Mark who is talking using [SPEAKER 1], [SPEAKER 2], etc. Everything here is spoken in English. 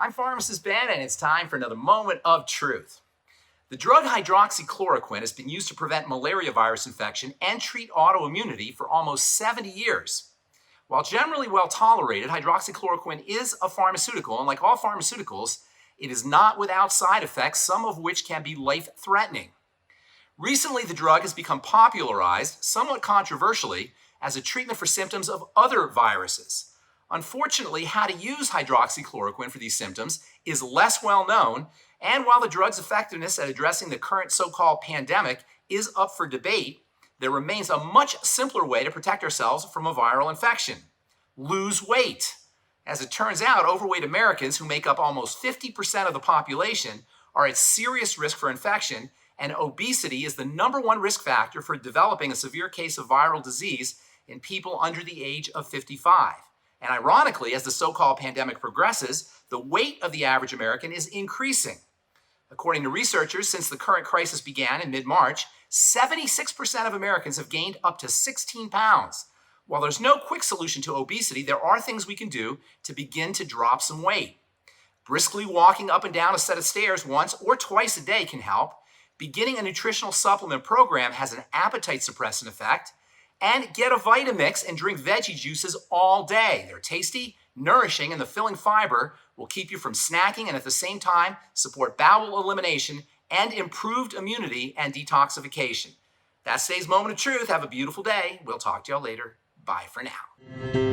[SPEAKER 1] I'm Pharmacist Ben, and it's time for another moment of truth. The drug hydroxychloroquine has been used to prevent malaria virus infection and treat autoimmunity for almost 70 years. While generally well tolerated, hydroxychloroquine is a pharmaceutical, and like all pharmaceuticals, it is not without side effects, some of which can be life-threatening. Recently, the drug has become popularized, somewhat controversially, as a treatment for symptoms of other viruses. Unfortunately, how to use hydroxychloroquine for these symptoms is less well known, and while the drug's effectiveness at addressing the current so-called pandemic is up for debate, there remains a much simpler way to protect ourselves from a viral infection: lose weight. As it turns out, overweight Americans, who make up almost 50% of the population, are at serious risk for infection, and obesity is the #1 risk factor for developing a severe case of viral disease in people under the age of 55. And ironically, as the so-called pandemic progresses, the weight of the average American is increasing. According to researchers, since the current crisis began in mid-March, 76% of Americans have gained up to 16 pounds. While there's no quick solution to obesity, there are things we can do to begin to drop some weight. Briskly walking up and down a set of stairs once or twice a day can help. Beginning a nutritional supplement program has an appetite suppressant effect. And get a Vitamix and drink veggie juices all day. They're tasty, nourishing, and the filling fiber will keep you from snacking and at the same time support bowel elimination and improved immunity and detoxification. That's today's moment of truth. Have a beautiful day. We'll talk to y'all later. Bye for now.